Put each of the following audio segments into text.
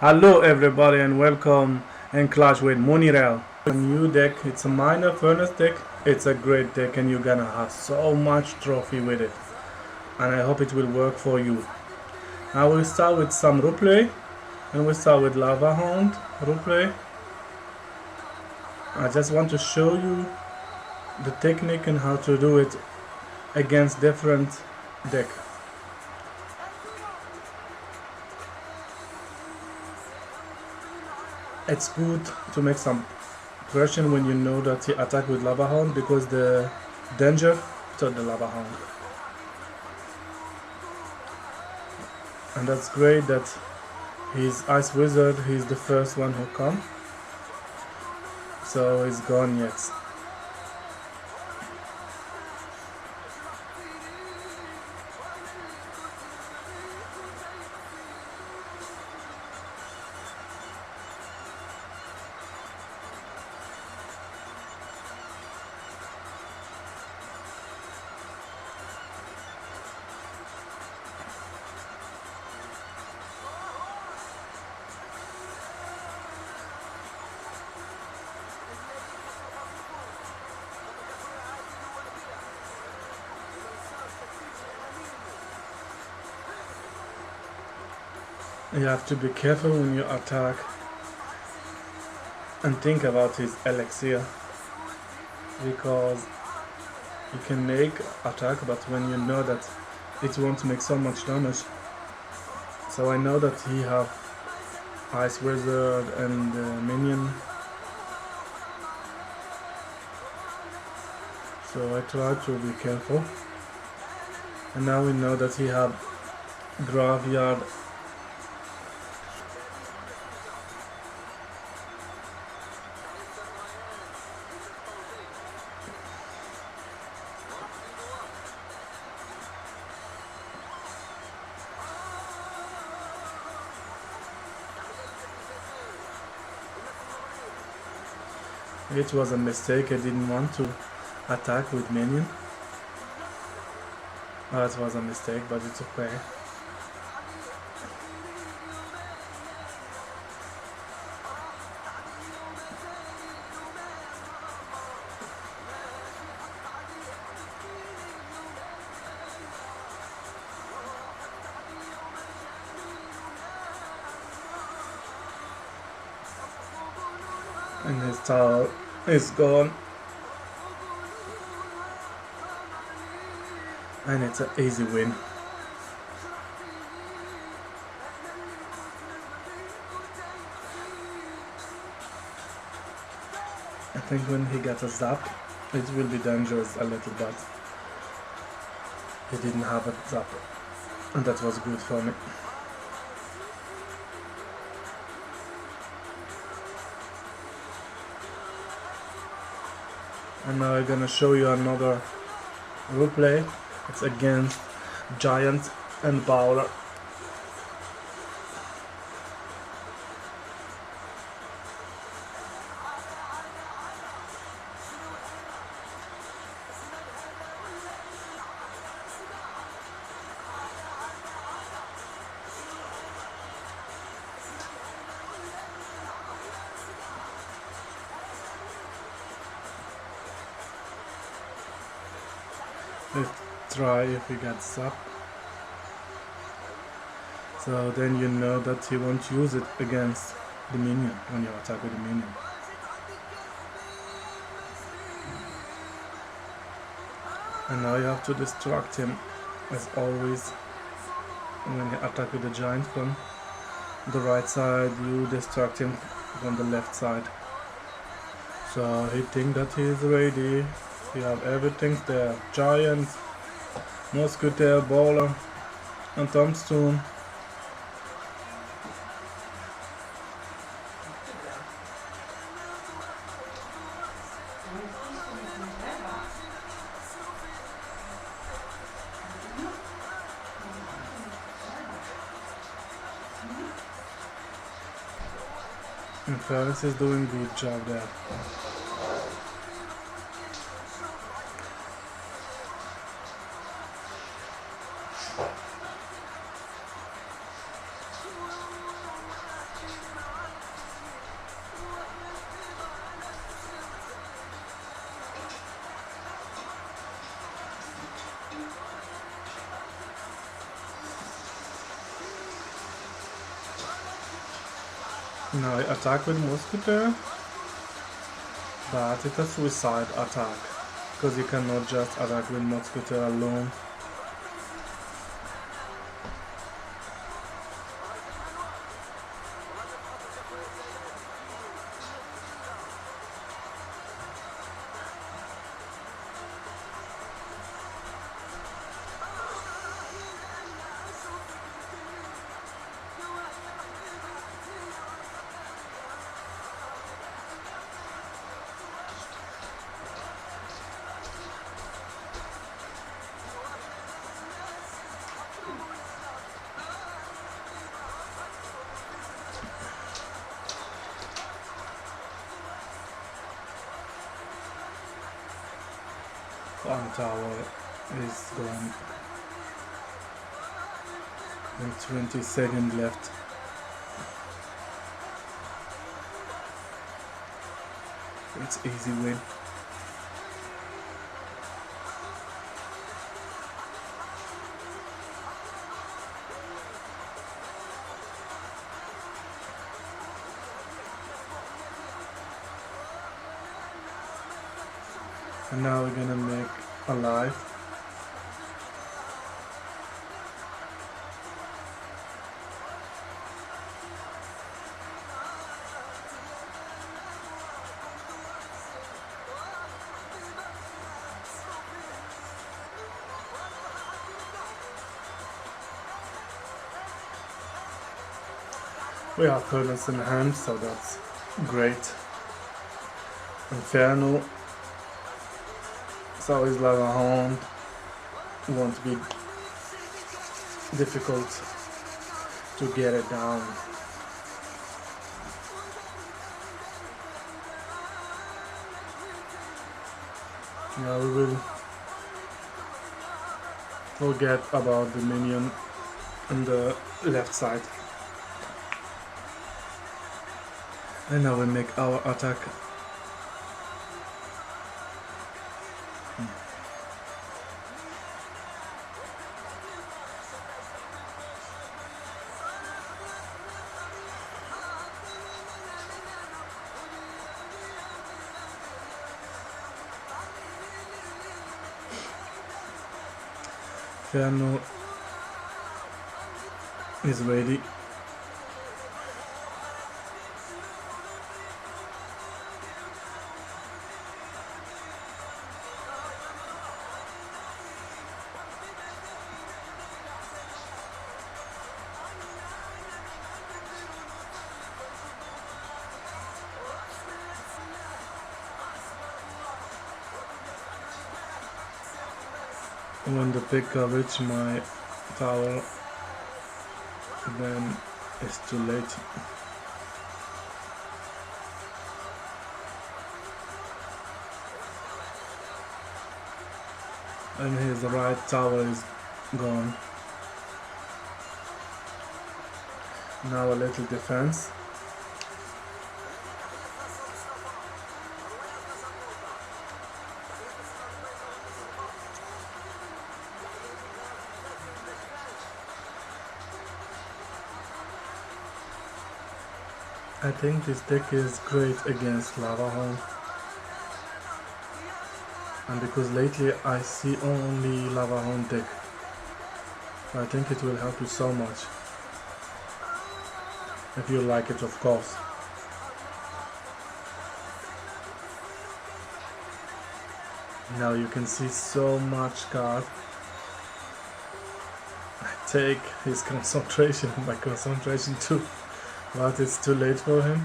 Hello everybody and welcome and Clash with Monirel. A new deck, it's a minor furnace deck, it's a great deck and you're gonna have so much trophy with it. And I hope it will work for you. Now we'll start with some roleplay and we'll start with Lava Hound roleplay. I just want to show you the technique and how to do it against different deck. It's good to make some version when you know that you attack with Lava Hound because the danger to the Lava Hound. And that's great that his Ice Wizard, he's the first one who come. So he's gone yet. You have to be careful when you attack and think about his elixir, because you can make attack but when you know that it won't make so much damage. So I know that he have Ice Wizard and minion, so I try to be careful. And now we know that he have Graveyard. It was a mistake, I didn't want to attack with minion. That was a mistake, but it's okay. And his tower is gone. And it's an easy win. I think when he gets a zap, it will be dangerous a little bit. He didn't have a zap, and that was good for me. And now I'm gonna show you another roleplay. It's against Giant and Bowler. Let's try if he gets up. So then you know that he won't use it against the minion when you attack with the minion. And now you have to distract him as always. When you attack with the giant from the right side, you distract him from the left side. So he thinks that he is ready. You have everything there: Giant, Musketeer, Bowler, and Tombstone. And Ferris is doing a good job there. Now I attack with Musketeer, but it's a suicide attack, because you cannot just attack with Musketeer alone. One tower is gone. And 20 seconds left. It's easy win. And now we're gonna make a life. We have furnace in hand, so that's great. Inferno. So his lava hound won't be difficult to get it down. Now we will forget about the minion on the left side. And now we make our attack. Inferno is ready. When the picker reach my tower, then it's too late. And his right tower is gone. Now a little defense. I think this deck is great against Lava Hound. And because lately I see only Lava Hound deck. I think it will help you so much. If you like it, of course. Now you can see so much card. I take his concentration, my concentration too. But it's too late for him,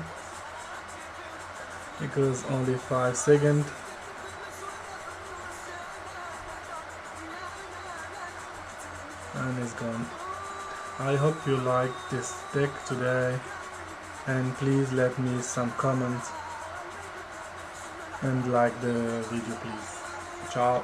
because only 5 seconds. And it's gone. I hope you liked this deck today, and please let me some comments and like the video please. Ciao.